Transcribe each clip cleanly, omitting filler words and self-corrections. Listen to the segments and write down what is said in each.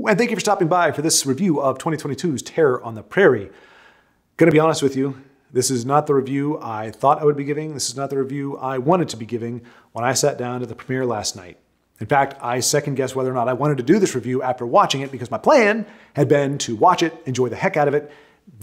And thank you for stopping by for this review of 2022's Terror on the Prairie. Gonna be honest with you, this is not the review I thought I would be giving. This is not the review I wanted to be giving when I sat down to the premiere last night. In fact, I second-guessed whether or not I wanted to do this review after watching it because my plan had been to watch it, enjoy the heck out of it,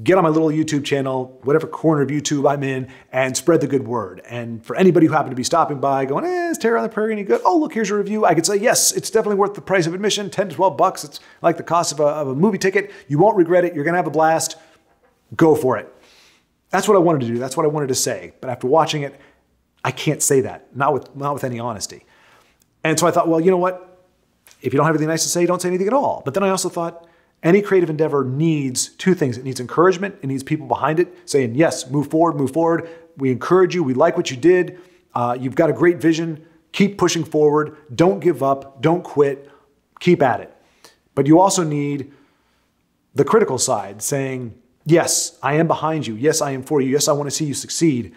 get on my little YouTube channel, whatever corner of YouTube I'm in, and spread the good word. And for anybody who happened to be stopping by going, is Terror on the Prairie any good? Oh, look, here's a review. I could say, yes, it's definitely worth the price of admission, 10 to 12 bucks. It's like the cost of a movie ticket. You won't regret it. You're gonna have a blast. Go for it. That's what I wanted to do. That's what I wanted to say. But after watching it, I can't say that, not with any honesty. And so I thought, well, you know what? If you don't have anything nice to say, don't say anything at all. But then I also thought, any creative endeavor needs two things. It needs encouragement. It needs people behind it saying, yes, move forward, move forward. We encourage you. We like what you did. You've got a great vision. Keep pushing forward. Don't give up. Don't quit. Keep at it. But you also need the critical side saying, yes, I am behind you. Yes, I am for you. Yes, I want to see you succeed.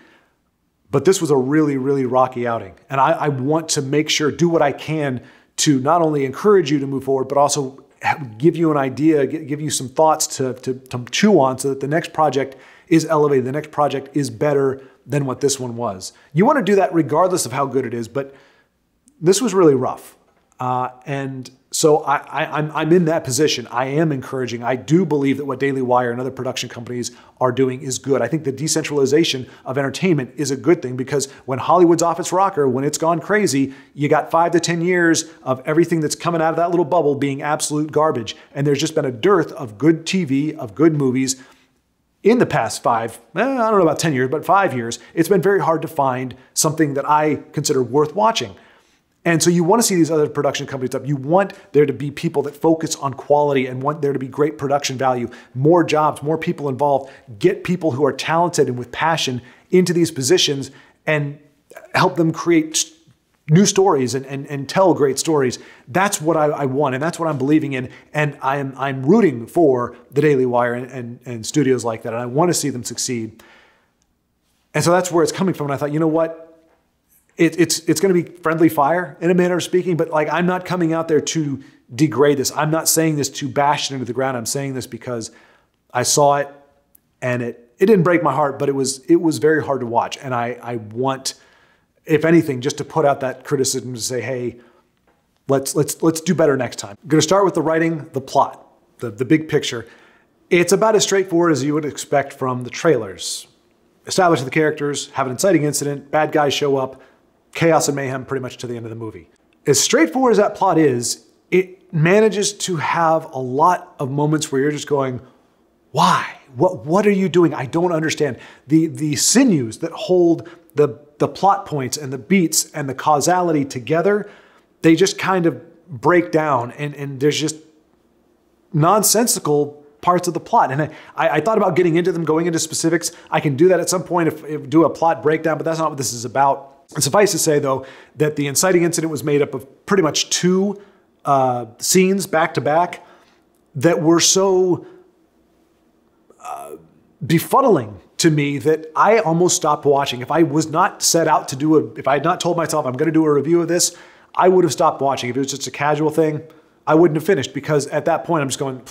But this was a really, really rocky outing. And I want to make sure, do what I can to not only encourage you to move forward, but also give you an idea, give you some thoughts to chew on so that the next project is elevated, the next project is better than what this one was. You want to do that regardless of how good it is, but this was really rough. And so I'm in that position. I am encouraging. I do believe that what Daily Wire and other production companies are doing is good. I think the decentralization of entertainment is a good thing because when Hollywood's off its rocker, when it's gone crazy, you got 5 to 10 years of everything that's coming out of that little bubble being absolute garbage. And there's just been a dearth of good TV, of good movies in the past I don't know about 10 years, but 5 years. It's been very hard to find something that I consider worth watching. And so you want to see these other production companies up. You want there to be people that focus on quality and want there to be great production value, more jobs, more people involved, get people who are talented and with passion into these positions and help them create new stories and tell great stories. That's what I want, and that's what I'm believing in. And I'm rooting for the Daily Wire and studios like that, and I want to see them succeed. And so that's where it's coming from. And I thought, you know what? It's going to be friendly fire in a manner of speaking, but like I'm not coming out there to degrade this. I'm not saying this to bash it into the ground. I'm saying this because I saw it and it didn't break my heart, but it was very hard to watch. And I want, if anything, just to put out that criticism to say, hey, let's do better next time. I'm going to start with the writing, the plot, the big picture. It's about as straightforward as you would expect from the trailers. Establish the characters, have an inciting incident, bad guys show up, chaos and mayhem pretty much to the end of the movie. As straightforward as that plot is, it manages to have a lot of moments where you're just going, why? What are you doing? I don't understand. The sinews that hold the plot points and the beats and the causality together, they just kind of break down and there's just nonsensical parts of the plot. And I thought about getting into them, going into specifics. I can do that at some point if do a plot breakdown, but that's not what this is about. And suffice to say, though, that the inciting incident was made up of pretty much 2 scenes back to back that were so befuddling to me that I almost stopped watching. If I was not set out to if I had not told myself I'm going to do a review of this, I would have stopped watching. If it was just a casual thing, I wouldn't have finished because at that point I'm just going,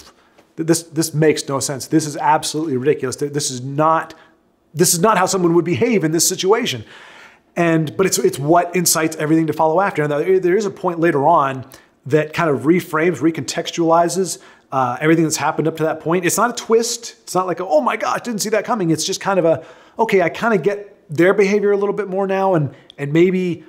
this makes no sense. This is absolutely ridiculous. This is not how someone would behave in this situation. But it's what incites everything to follow after. And there is a point later on that kind of reframes, recontextualizes everything that's happened up to that point. It's not a twist. It's not like, oh my gosh, didn't see that coming. It's just kind of okay, I kind of get their behavior a little bit more now. And maybe,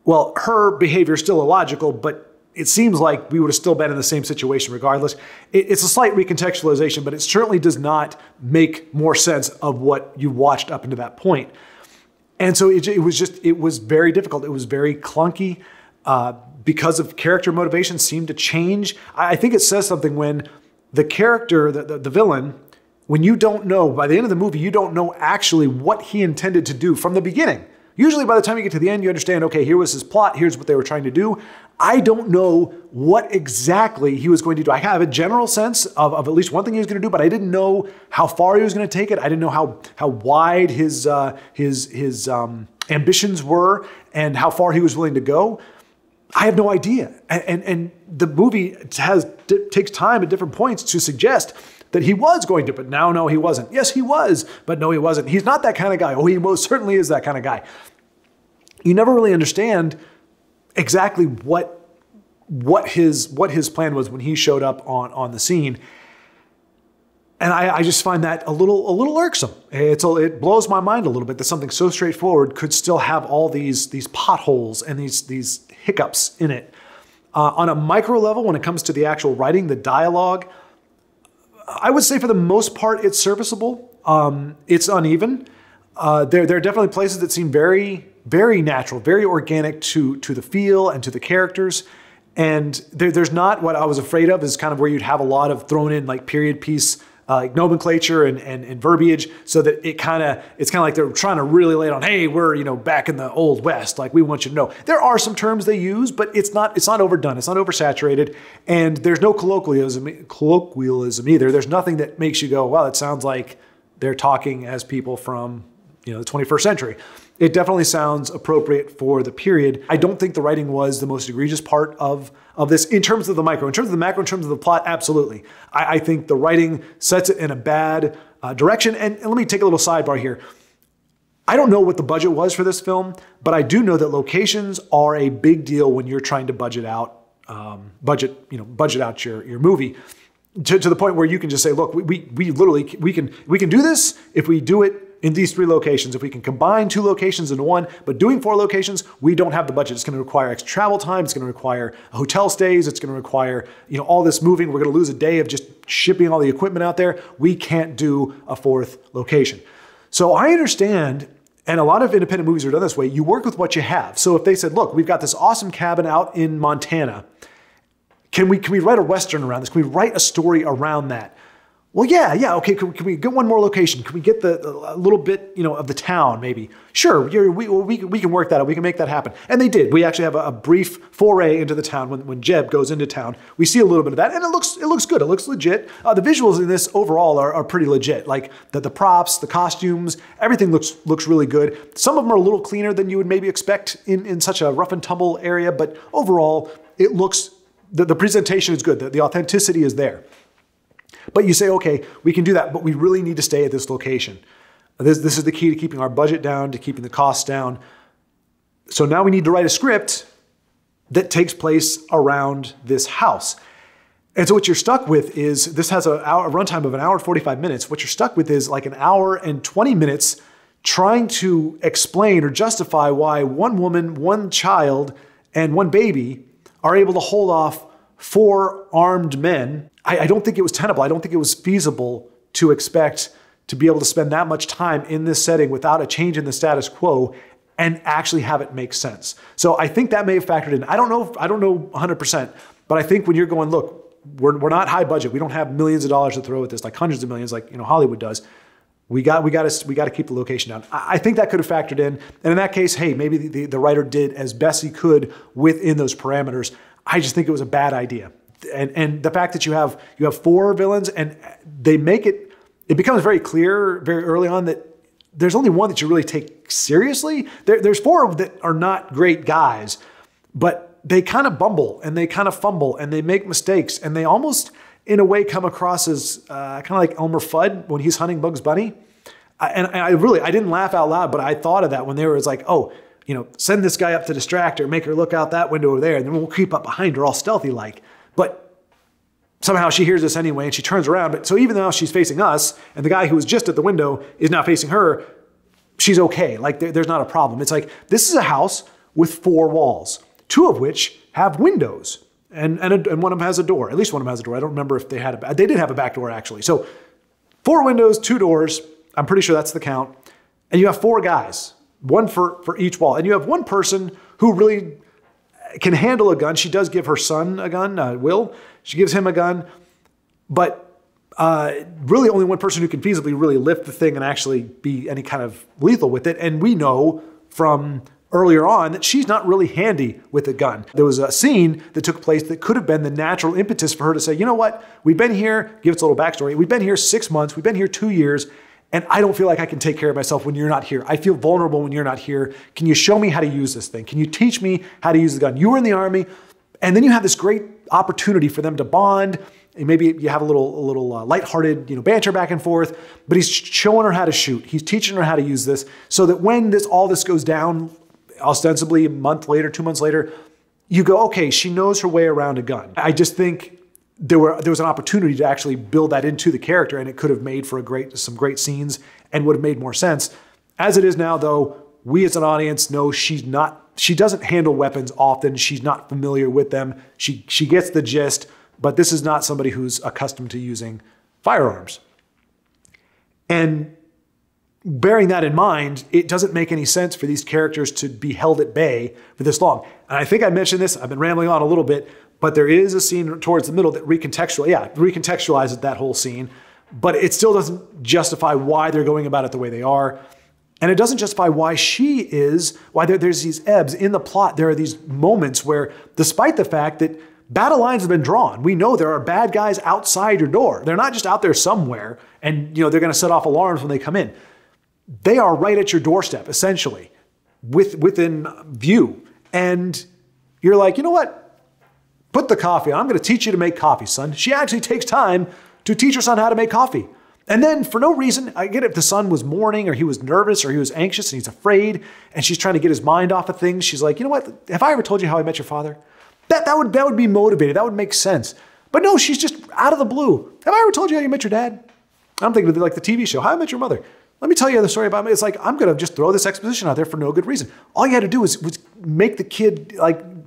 well, her behavior is still illogical, but it seems like we would have still been in the same situation regardless. It's a slight recontextualization, but it certainly does not make more sense of what you watched up into that point. And so it was very difficult. It was very clunky because of character motivation seemed to change. I think it says something when the character, the villain, when you don't know, by the end of the movie, you don't know actually what he intended to do from the beginning. Usually by the time you get to the end, you understand, okay, here was his plot, here's what they were trying to do. I don't know what exactly he was going to do. I have a general sense of at least one thing he was going to do, but I didn't know how far he was going to take it. I didn't know how wide his ambitions were and how far he was willing to go. I have no idea. And the movie takes time at different points to suggest that he was going to, but now, no, he wasn't. Yes, he was, but no, he wasn't. He's not that kind of guy. Oh, he most certainly is that kind of guy. You never really understand exactly what his plan was when he showed up on the scene. And I just find that a little irksome. It blows my mind a little bit that something so straightforward could still have all these potholes and these hiccups in it. On a micro level, when it comes to the actual writing, the dialogue, I would say for the most part, it's serviceable. It's uneven. There are definitely places that seem very, very natural, very organic to the feel and to the characters. And there's not what I was afraid of is kind of where you'd have a lot of thrown in like period piece like nomenclature and verbiage, so that it's kind of like they're trying to really lay it on, hey, we're back in the old West, like we want you to know. There are some terms they use, but it's not overdone, it's not oversaturated, and there's no colloquialism either. There's nothing that makes you go, well, it sounds like they're talking as people from the 21st century. It definitely sounds appropriate for the period. I don't think the writing was the most egregious part of this in terms of the micro. In terms of the macro, in terms of the plot, absolutely. I think the writing sets it in a bad direction. And let me take a little sidebar here. I don't know what the budget was for this film, but I do know that locations are a big deal when you're trying to budget out your movie. To the point where you can just say, look, we can do this if we do it in these 3 locations. If we can combine 2 locations into one, but doing 4 locations, we don't have the budget. It's going to require extra travel time. It's going to require hotel stays. It's going to require all this moving. We're going to lose a day of just shipping all the equipment out there. We can't do a 4th location. So I understand, and a lot of independent movies are done this way. You work with what you have. So if they said, look, we've got this awesome cabin out in Montana. Can we write a Western around this? Can we write a story around that? Well, yeah, okay. Can we get one more location? Can we get a little bit, of the town, maybe? Sure, we can work that out. We can make that happen. And they did. We actually have a brief foray into the town when Jeb goes into town. We see a little bit of that, and it looks good. It looks legit. The visuals in this overall are pretty legit. Like the props, the costumes, everything looks really good. Some of them are a little cleaner than you would maybe expect in such a rough and tumble area, but overall, it looks. The presentation is good. The authenticity is there. But you say, okay, we can do that, but we really need to stay at this location. This is the key to keeping our budget down, to keeping the costs down. So now we need to write a script that takes place around this house. And so what you're stuck with is, this has a runtime of 1 hour and 45 minutes. What you're stuck with is like 1 hour and 20 minutes trying to explain or justify why one woman, one child, and one baby are able to hold off 4 armed men. I don't think it was tenable. I don't think it was feasible to expect to be able to spend that much time in this setting without a change in the status quo and actually have it make sense. So I think that may have factored in. I don't know 100%, but I think when you're going, look, we're not high budget. We don't have millions of dollars to throw at this, like hundreds of millions, like Hollywood does. We got to keep the location down. I think that could have factored in. And in that case, hey, maybe the writer did as best he could within those parameters. I just think it was a bad idea. And the fact that you have 4 villains and they make it becomes very clear very early on that there's only one that you really take seriously. There's 4 that are not great guys, but they kind of bumble and they kind of fumble and they make mistakes and they almost, in a way, come across as kind of like Elmer Fudd when he's hunting Bugs Bunny. And I didn't laugh out loud, but I thought of that when they were like, oh, send this guy up to distract her, make her look out that window over there, and then we'll creep up behind her all stealthy like. But somehow she hears us anyway and she turns around. But so even though she's facing us and the guy who was just at the window is now facing her, she's okay. Like there's not a problem. It's like, this is a house with 4 walls, 2 of which have windows and one of them has a door. At least one of them has a door. I don't remember if they had they did have a back door actually. So 4 windows, 2 doors. I'm pretty sure that's the count. And you have 4 guys, 1 for each wall. And you have 1 person who really can handle a gun. She does give her son a gun, Will. She gives him a gun. But really only 1 person who can feasibly really lift the thing and actually be any kind of lethal with it. And we know from earlier on that she's not really handy with a gun. There was a scene that took place that could have been the natural impetus for her to say, you know what, we've been here, give us a little backstory. We've been here 6 months. We've been here 2 years. And I don't feel like I can take care of myself when you're not here. I feel vulnerable when you're not here. Can you show me how to use this thing? Can you teach me how to use the gun? You were in the Army, and then you have this great opportunity for them to bond. And maybe you have a little lighthearted, banter back and forth, but he's showing her how to shoot. He's teaching her how to use this so that when all this goes down, ostensibly a month later, 2 months later, you go, okay, she knows her way around a gun. I just think there was an opportunity to actually build that into the character, and it could have made for some great scenes and would have made more sense. As it is now, though, we as an audience know she doesn't handle weapons often. She's not familiar with them. She gets the gist, but this is not somebody who's accustomed to using firearms. And bearing that in mind, it doesn't make any sense for these characters to be held at bay for this long. And I think I mentioned this, I've been rambling on a little bit, but there is a scene towards the middle that recontextualizes that whole scene, but it still doesn't justify why they're going about it the way they are. And it doesn't justify why there's these ebbs in the plot. There are these moments where, despite the fact that battle lines have been drawn, we know there are bad guys outside your door. They're not just out there somewhere and they're going to set off alarms when they come in. They are right at your doorstep, essentially, within view. And you're like, you know what? Put the coffee on. I'm going to teach you to make coffee, son. She actually takes time to teach her son how to make coffee. And then for no reason, I get it if the son was mourning or he was nervous or he was anxious and he's afraid and she's trying to get his mind off of things. She's like, you know what? Have I ever told you how I met your father? That would be motivated. That would make sense. But no, she's just out of the blue. Have I ever told you how you met your dad? I'm thinking of like the TV show, How I Met Your Mother. Let me tell you the story about me. It's like, I'm going to just throw this exposition out there for no good reason. All you had to do was make the kid,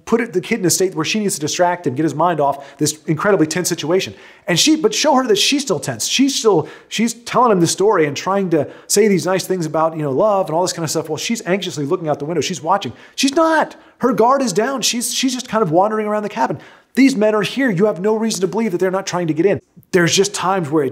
put the kid in a state where she needs to distract him, get his mind off this incredibly tense situation. But show her that she's still tense. She's telling him the story and trying to say these nice things about, love and all this kind of stuff. Well, she's anxiously looking out the window. She's watching. She's not. Her guard is down. She's just kind of wandering around the cabin. These men are here. You have no reason to believe that they're not trying to get in. There's just times where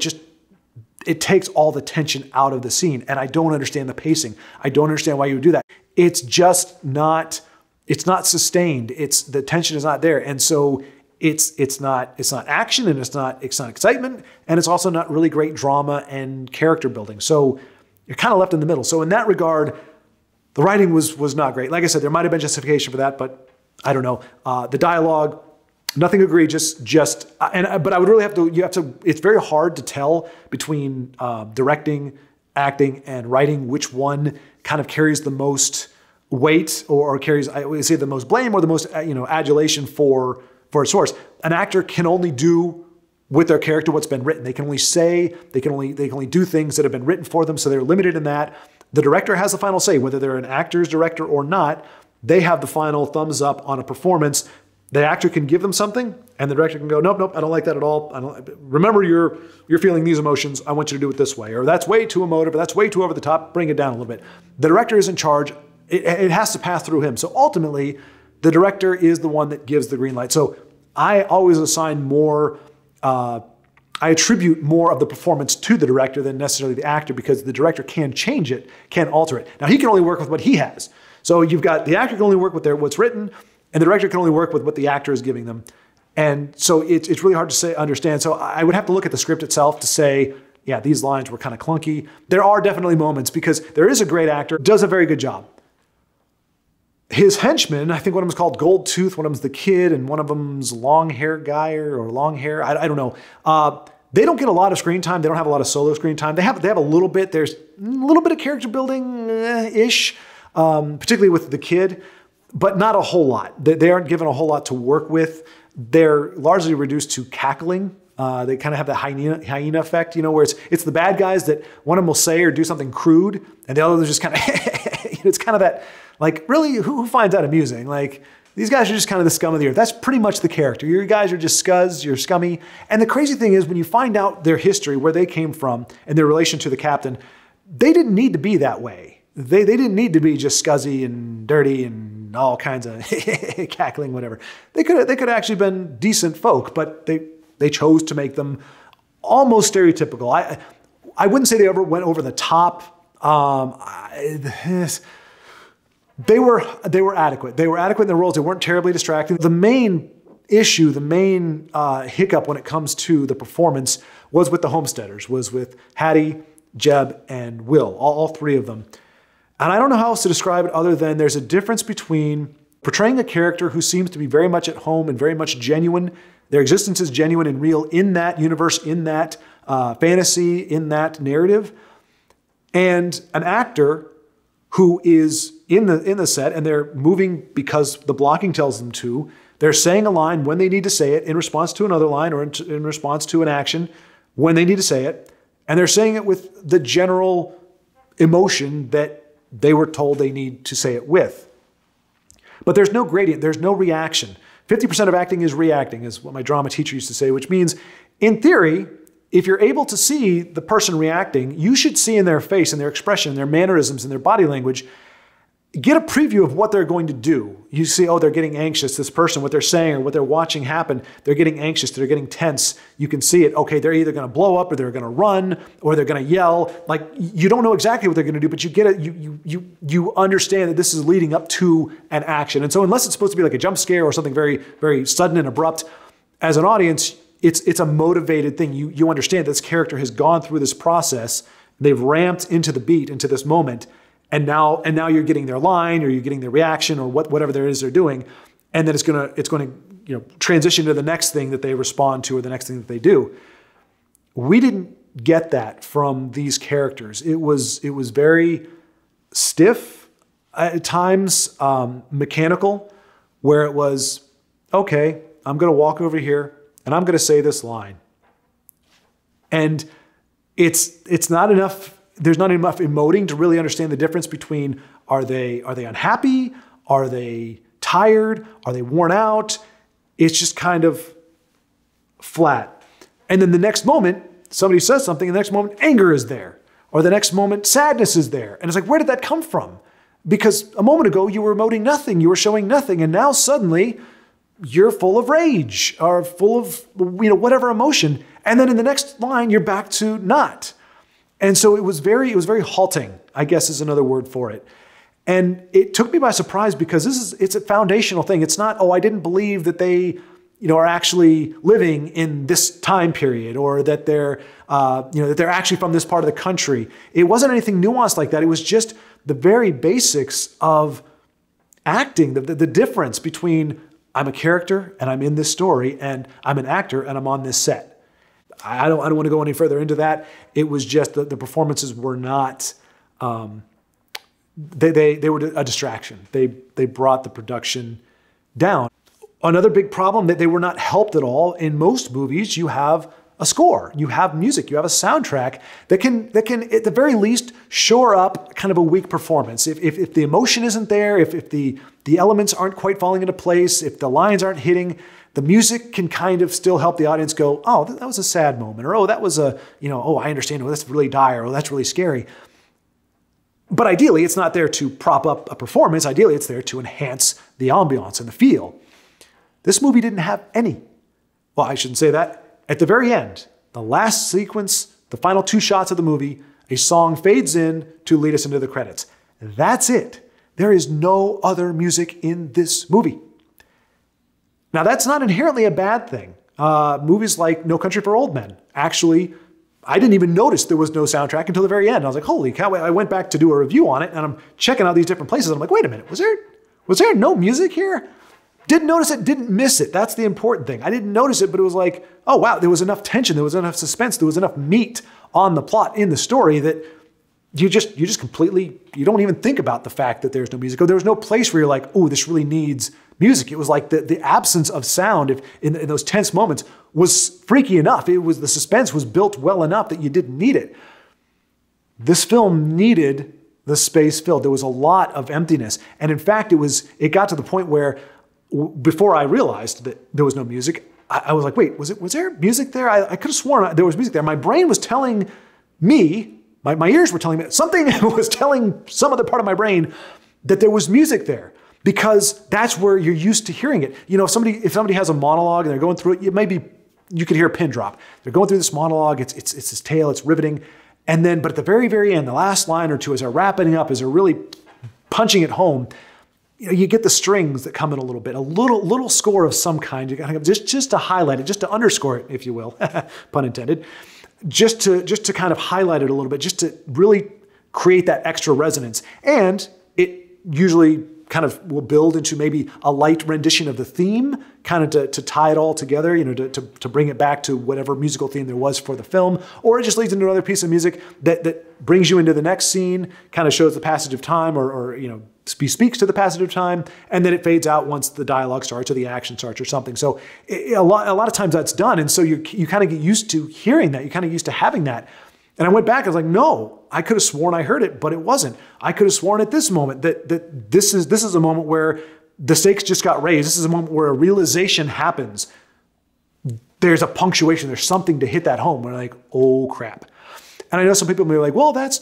it takes all the tension out of the scene. And I don't understand the pacing. I don't understand why you would do that. It's just not, it's not sustained. The tension is not there. And so it's not action and it's not excitement. And it's also not really great drama and character building. So you're kind of left in the middle. So in that regard, the writing was not great. Like I said, there might've been justification for that, but I don't know. The dialogue, nothing egregious, but I would really it's very hard to tell between directing, acting, and writing which one kind of carries the most weight or carries, I would say, the most blame or the most, adulation for its source. An actor can only do with their character what's been written. They can only say, they can only do things that have been written for them, so they're limited in that. The director has the final say, whether they're an actor's director or not. They have the final thumbs up on a performance. The actor can give them something, and the director can go, nope, I don't like that at all. Remember, you're feeling these emotions. I want you to do it this way. Or that's way too emotive, or that's way too over the top. Bring it down a little bit. The director is in charge. It has to pass through him. So ultimately, the director is the one that gives the green light. So I always assign more, I attribute more of the performance to the director than necessarily the actor, because the director can change it, can alter it. Now, he can only work with what he has. So you've got the actor can only work with what's written, and the director can only work with what the actor is giving them. And so it's really hard to understand. So I would have to look at the script itself to say, yeah, these lines were kind of clunky. There are definitely moments, because there is a great actor, does a very good job. His henchmen, I think one of them is called Gold Tooth, one of them's the kid, and one of them's long hair guy or long hair. I don't know. They don't get a lot of screen time. They don't have a lot of solo screen time. They have a little bit. There's a little bit of character building-ish, particularly with the kid, but not a whole lot. They aren't given a whole lot to work with. They're largely reduced to cackling. They kind of have the hyena effect, where it's the bad guys that one of them will say or do something crude, and the other just kind of, it's kind of that, like, really, who finds that amusing? Like, these guys are just kind of the scum of the earth. That's pretty much the character. You guys are just scuzz, you're scummy. And the crazy thing is, when you find out their history, where they came from, and their relation to the captain, they didn't need to be that way. They didn't need to be just scuzzy and dirty and all kinds of cackling, whatever. They could have actually been decent folk, but they chose to make them almost stereotypical. I wouldn't say they ever went over the top. They were adequate. They were adequate in their roles. They weren't terribly distracting. The main issue, the main hiccup when it comes to the performance was with the Homesteaders, was with Hattie Jeb, and Will, all three of them. And I don't know how else to describe it other than there's a difference between portraying a character who seems to be very much at home and very much genuine. Their existence is genuine and real in that universe, in that fantasy, in that narrative. And an actor who is in the set and they're moving because the blocking tells them to. They're saying a line when they need to say it in response to another line or in response to an action when they need to say it. And they're saying it with the general emotion that they were told they need to say it with. But there's no gradient, there's no reaction. 50% of acting is reacting, is what my drama teacher used to say, which means, in theory, if you're able to see the person reacting, you should see in their face and their expression, their mannerisms and their body language, get a preview of what they're going to do. You see, oh, they're getting anxious. This person, what they're saying or what they're watching happen, they're getting anxious, they're getting tense. You can see it. Okay, they're either going to blow up or they're going to run or they're going to yell. Like, you don't know exactly what they're going to do, but you get it. You understand that this is leading up to an action. And so unless it's supposed to be like a jump scare or something very, very sudden and abrupt, as an audience, it's a motivated thing. You understand this character has gone through this process. They've ramped into the beat, into this moment. And now you're getting their line or you're getting their reaction or whatever there is they're doing. And then it's going to transition to the next thing that they respond to or the next thing that they do. We didn't get that from these characters. It was very stiff at times, mechanical, where it was, okay, I'm going to walk over here and I'm going to say this line. And it's not enough. There's not enough emoting to really understand the difference between are they unhappy? Are they tired? Are they worn out? It's just kind of flat. And then the next moment, somebody says something, and the next moment, anger is there. Or the next moment, sadness is there. And it's like, where did that come from? Because a moment ago, you were emoting nothing. You were showing nothing. And now suddenly, you're full of rage or full of whatever emotion. And then in the next line, you're back to not. And so it was very halting, I guess is another word for it. And it took me by surprise because it's a foundational thing. It's not, oh, I didn't believe that they, are actually living in this time period or that they're, that they're actually from this part of the country. It wasn't anything nuanced like that. It was just the very basics of acting, the difference between I'm a character and I'm in this story and I'm an actor and I'm on this set. I don't want to go any further into that. It was just the performances were not, they were a distraction. They brought the production down. Another big problem that they were not helped at all. In most movies, you have a score, you have music, you have a soundtrack that can at the very least shore up kind of a weak performance. If the emotion isn't there, if the elements aren't quite falling into place, if the lines aren't hitting, the music can kind of still help the audience go, oh, that was a sad moment, or oh, that was I understand, oh, that's really dire, or that's really scary. But ideally, it's not there to prop up a performance. Ideally, it's there to enhance the ambiance and the feel. This movie didn't have any. Well, I shouldn't say that. At the very end, the last sequence, the final two shots of the movie, a song fades in to lead us into the credits. That's it. There is no other music in this movie. Now, that's not inherently a bad thing. Movies like No Country for Old Men, actually, I didn't even notice there was no soundtrack until the very end. I was like, holy cow, I went back to do a review on it, and I'm checking out these different places. I'm like, wait a minute, was there no music here? Didn't notice it, didn't miss it. That's the important thing. I didn't notice it, but it was like, oh, wow, there was enough tension, there was enough suspense, there was enough meat on the plot in the story that you just completely, you don't even think about the fact that there's no music. Or there was no place where you're like, oh, this really needs music. It was like the absence of sound in those tense moments was freaky enough. The suspense was built well enough that you didn't need it. This film needed the space filled. There was a lot of emptiness. And in fact, it got to the point where before I realized that there was no music, I was like, wait, was there music there? I could have sworn there was music there. My brain was telling me, my ears were telling me, something was telling some other part of my brain that there was music there because that's where you're used to hearing it. If somebody has a monologue and they're going through it, maybe you could hear a pin drop. They're going through this monologue, it's this tale, it's riveting. But at the very, very end, the last line or two, as they're wrapping up, as they're really punching it home, you get the strings that come in a little bit, a little score of some kind, just to highlight it, just to underscore it, if you will, pun intended. just to kind of highlight it a little bit, just to really create that extra resonance. And it usually kind of will build into maybe a light rendition of the theme, kind of to tie it all together, to bring it back to whatever musical theme there was for the film, or it just leads into another piece of music that brings you into the next scene, kind of shows the passage of time, or speaks to the passage of time, and then it fades out once the dialogue starts or the action starts or something. So a lot of times that's done, and so you kind of get used to hearing that, you kind of used to having that. And I went back, I was like, no, I could have sworn I heard it, but it wasn't. I could have sworn at this moment that this is a moment where the stakes just got raised. This is a moment where a realization happens. There's a punctuation, there's something to hit that home. We're like, oh crap. And I know some people may be like, well, that's,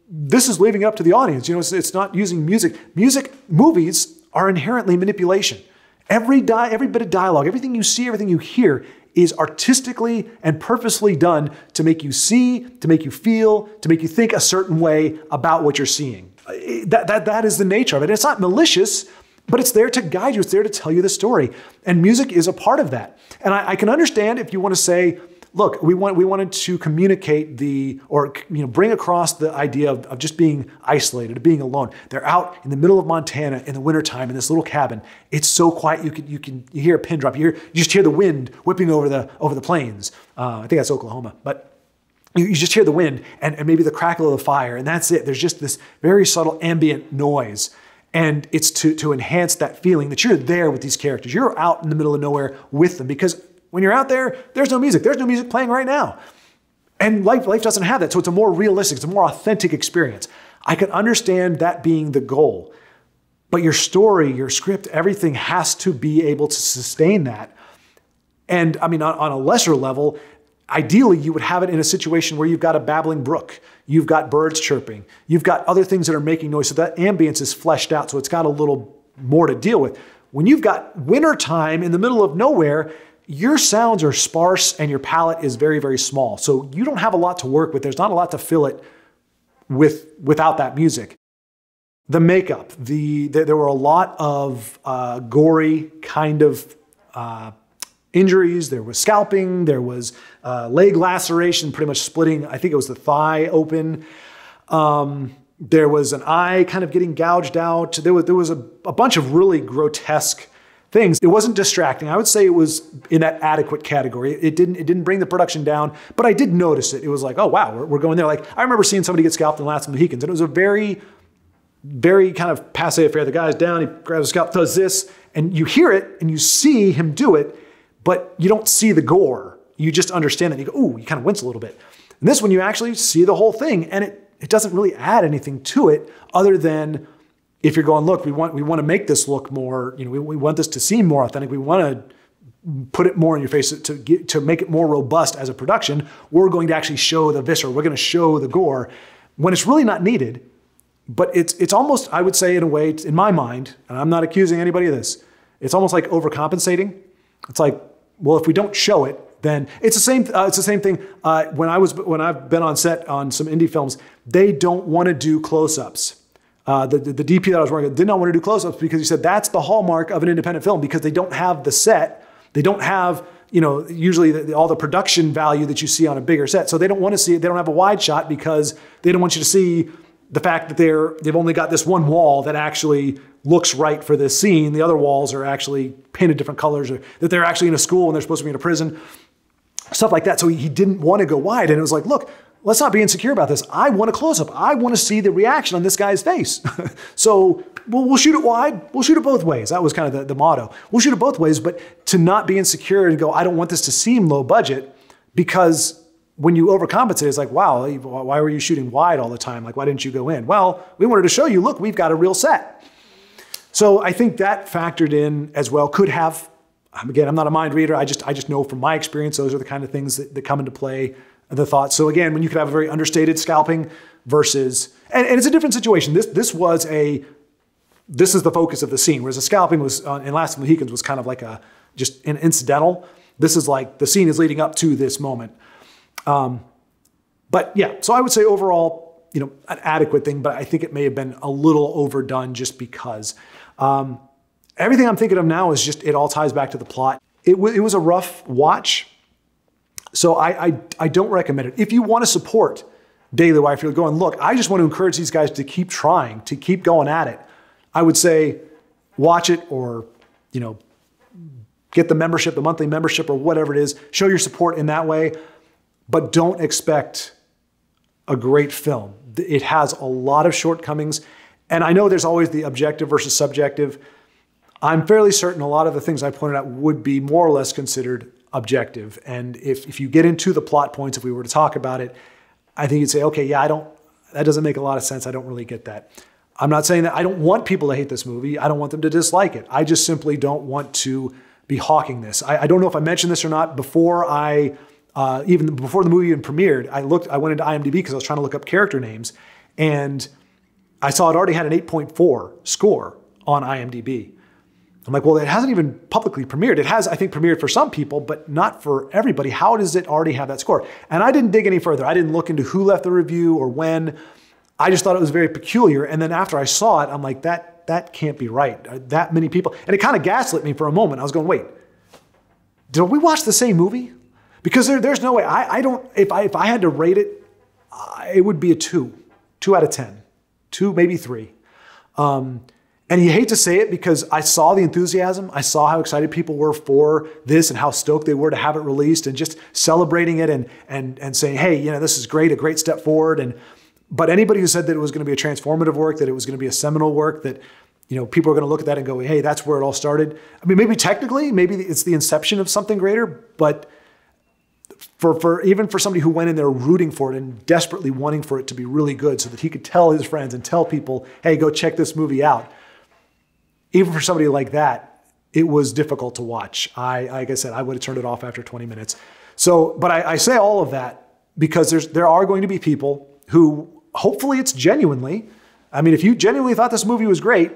this is leaving it up to the audience. It's not using music. Movies are inherently manipulation. Every bit of dialogue, everything you see, everything you hear is artistically and purposely done to make you see, to make you feel, to make you think a certain way about what you're seeing. That is the nature of it. It's not malicious, but it's there to guide you. It's there to tell you the story. And music is a part of that. And I can understand if you want to say, look, we wanted to communicate bring across the idea of just being isolated, of being alone. They're out in the middle of Montana in the wintertime in this little cabin. It's so quiet you hear a pin drop. You just hear the wind whipping over the plains. I think that's Oklahoma, but you just hear the wind and maybe the crackle of the fire, and that's it. There's just this very subtle ambient noise. And it's to enhance that feeling that you're there with these characters. You're out in the middle of nowhere with them, because when you're out there, there's no music. There's no music playing right now. And life doesn't have that. So it's a more realistic, it's a more authentic experience. I can understand that being the goal. But your story, your script, everything has to be able to sustain that. And I mean, on a lesser level, ideally, you would have it in a situation where you've got a babbling brook, you've got birds chirping, you've got other things that are making noise, so that ambience is fleshed out, so it's got a little more to deal with. When you've got wintertime in the middle of nowhere, your sounds are sparse and your palette is very, very small. So you don't have a lot to work with. There's not a lot to fill it without that music. The makeup, there were a lot of gory kind of injuries. There was scalping, there was leg laceration, pretty much splitting, I think it was the thigh open. There was an eye kind of getting gouged out. There was a bunch of really grotesque things. It wasn't distracting. I would say it was in that adequate category. It didn't bring the production down, but I did notice it. It was like, oh wow, we're going there. Like I remember seeing somebody get scalped in Last of the Mohicans, and it was a very, very kind of passe affair. The guy's down, he grabs a scalp, does this, and you hear it and you see him do it, but you don't see the gore. You just understand that. You go, ooh, you kind of wince a little bit. And this one, you actually see the whole thing, and it doesn't really add anything to it other than if you're going, look, we want to make this look more, we want this to seem more authentic. We want to put it more in your face to make it more robust as a production. We're going to actually show the viscera. We're going to show the gore when it's really not needed. But it's almost, I would say in a way, in my mind, and I'm not accusing anybody of this, it's almost like overcompensating. It's like, well, if we don't show it, then it's the same thing. When I've been on set on some indie films, they don't want to do close-ups. The DP that I was working with did not want to do close-ups because he said that's the hallmark of an independent film, because they don't have the set. They don't have, usually all the production value that you see on a bigger set. So they don't want to see it. They don't have a wide shot because they don't want you to see the fact that they've only got this one wall that actually looks right for this scene. The other walls are actually painted different colors, or that they're actually in a school and they're supposed to be in a prison. Stuff like that. So he didn't want to go wide. And it was like, look, let's not be insecure about this. I want a close-up. I want to see the reaction on this guy's face. So we'll shoot it wide. We'll shoot it both ways. That was kind of the motto. We'll shoot it both ways, but to not be insecure and go, I don't want this to seem low budget, because when you overcompensate, it's like, wow, why were you shooting wide all the time? Like, why didn't you go in? Well, we wanted to show you, look, we've got a real set. So I think that factored in as well. Could have, again, I'm not a mind reader. I just know from my experience, those are the kind of things that come into play, the thoughts. So again, when you could have a very understated scalping versus, and it's a different situation. This is the focus of the scene, whereas the scalping was in Last of the Mohicans was kind of like just an incidental. This is like the scene is leading up to this moment. But yeah, so I would say overall, an adequate thing, but I think it may have been a little overdone just because. Everything I'm thinking of now is just, it all ties back to the plot. It was a rough watch. So So I don't recommend it. If you want to support Daily Wire, if you're going, look, I just want to encourage these guys to keep trying, to keep going at it, I would say watch it, or, you know, get the membership, the monthly membership, or whatever it is. Show your support in that way, but don't expect a great film. It has a lot of shortcomings, and I know there's always the objective versus subjective. I'm fairly certain a lot of the things I pointed out would be more or less considered objective. And if you get into the plot points, if we were to talk about it, I think you'd say, okay, yeah, that doesn't make a lot of sense. I don't really get that. I'm not saying that I don't want people to hate this movie. I don't want them to dislike it. I just simply don't want to be hawking this. I don't know if I mentioned this or not before even before the movie even premiered. I went into IMDb because I was trying to look up character names, and I saw it already had an 8.4 score on IMDb. I'm like, well, it hasn't even publicly premiered. It has, I think, premiered for some people, but not for everybody. How does it already have that score? And I didn't dig any further. I didn't look into who left the review or when. I just thought it was very peculiar. And then after I saw it, I'm like, that can't be right. That many people. And it kind of gaslit me for a moment. I was going, wait, did we watch the same movie? Because there's no way. If I had to rate it, it would be a 2 out of 10, 2, maybe 3. And you hate to say it because I saw the enthusiasm. I saw how excited people were for this and how stoked they were to have it released and just celebrating it and saying, hey, you know, this is great, a great step forward. But anybody who said that it was going to be a transformative work, that it was going to be a seminal work, that, you know, people are going to look at that and go, hey, that's where it all started. I mean, maybe technically, maybe it's the inception of something greater, but even for somebody who went in there rooting for it and desperately wanting for it to be really good so that he could tell his friends and tell people, hey, go check this movie out. Even for somebody like that, it was difficult to watch. Like I said, I would have turned it off after 20 minutes. So, but I say all of that because there are going to be people who, hopefully it's genuinely, I mean, if you genuinely thought this movie was great,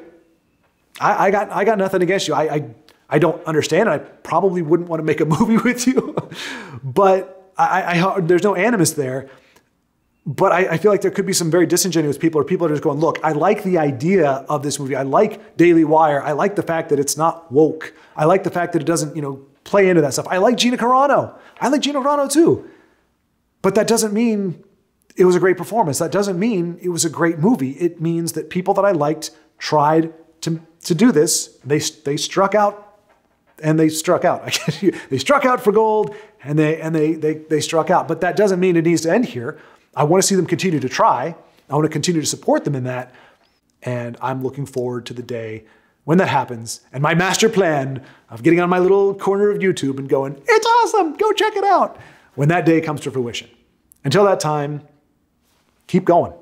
I got nothing against you. I don't understand. I probably wouldn't want to make a movie with you, but there's no animus there. But I feel like there could be some very disingenuous people, or people are just going, look, I like the idea of this movie. I like Daily Wire. I like the fact that it's not woke. I like the fact that it doesn't, you know, play into that stuff. I like Gina Carano. I like Gina Carano too. But that doesn't mean it was a great performance. That doesn't mean it was a great movie. It means that people that I liked tried to do this. They struck out, and they struck out. They struck out for gold, and they struck out. But that doesn't mean it needs to end here. I want to see them continue to try. I want to continue to support them in that. And I'm looking forward to the day when that happens. And my master plan of getting on my little corner of YouTube and going, it's awesome, go check it out, when that day comes to fruition. Until that time, keep going.